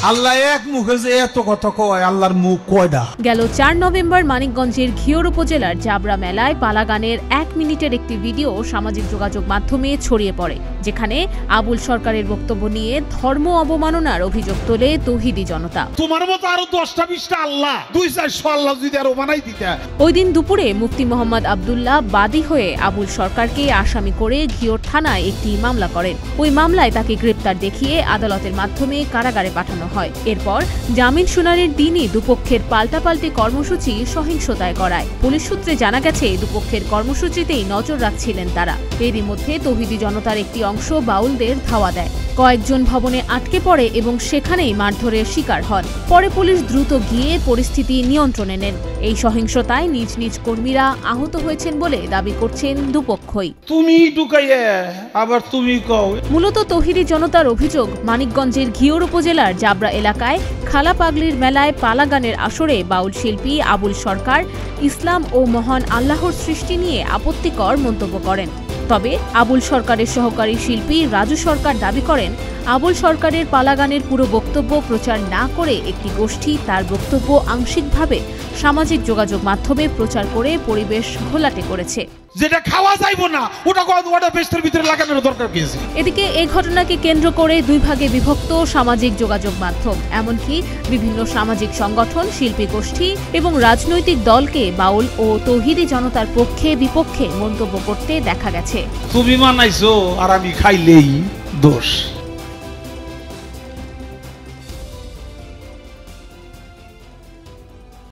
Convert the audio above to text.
আল্লাহ এক মুখে যে এত কথা কয়, আল্লাহর মুখ কয়টা? গেল 4 নভেম্বর মানিকগঞ্জের ঘিওর উপজেলার জাবরা মেলায় পালাগানের 1 মিনিটের একটি ভিডিও সামাজিক যোগাযোগ মাধ্যমে ছড়িয়ে পড়ে, যেখানে আবুল সরকারের বক্তব্য নিয়ে ধর্ম অবমাননার অভিযোগ তোলে তৌহিদি জনতা। তোমার মতো আরো 10টা 20টা আল্লাহ, 2-400 আল্লাহ যদি আরো বানাই দিতে। ওই দিন দুপুরে মুফতি মোহাম্মদ আব্দুল্লাহ বাদী হয়ে আবুল সরকারকে আসামি করে ঘিওর থানায় একটি মামলা করেন। ওই মামলায় তাকে গ্রেপ্তার দেখিয়ে আদালতের মাধ্যমে কারাগারে পাঠানো হয়। এরপর জামিন শুনানির দিনই দুপক্ষের পাল্টাপাল্টি কর্মসূচি সহিংসতায় গড়ায়। পুলিশ সূত্রে জানা গেছে দুপক্ষের কর্মসূচিতেই নজর রাখছিলেন তারা। এরই মধ্যে তৌহিদি জনতার একটি অংশ বাউলদের ধাওয়া দেয়। কয়েকজন ভবনে আটকে পড়ে এবং সেখানেই মারধরের শিকার হন। পরে পুলিশ দ্রুত গিয়ে পরিস্থিতি নিয়ন্ত্রণে নেন। এই সহিংসতায় নিজ নিজ কর্মীরা আহত হয়েছেন বলে দাবি করছেন দুপক্ষই। তুমি ঢুকাইয়া আবার তুমি কও। মূলত তৌহিদি জনতার অভিযোগ, মানিকগঞ্জের ঘিওর উপজেলার জাবরা এলাকায় খালা পাগলির মেলায় পালাগানের আসরে বাউল শিল্পী আবুল সরকার ইসলাম ও মহান আল্লাহর সৃষ্টি নিয়ে আপত্তিকর মন্তব্য করেন। তবে আবুল সরকারের সহকারী শিল্পী রাজু সরকার দাবি করেন, আবুল সরকারের পালাগানের পুরো বক্তব্য প্রচার না করে একটি গোষ্ঠী তার বক্তব্য আংশিকভাবে সামাজিক যোগাযোগ মাধ্যমে প্রচার করে পরিবেশ ঘোলাটে করেছে। যেটা খাওয়া যাইবো না ওটা বেস্টের ভিতরে লাগানোর দরকার কি আছে? এদিকে এই ঘটনাকে কেন্দ্র করে দুই ভাগে বিভক্ত সামাজিক যোগাযোগ মাধ্যম, এমনকি বিভিন্ন সামাজিক সংগঠন, শিল্পী গোষ্ঠী এবং রাজনৈতিক দলকে বাউল ও তৌহিদি জনতার পক্ষে বিপক্ষে মন্তব্য করতে দেখা গেছে। তুমি মানাইছো আর আমি খাইলেই দোষ।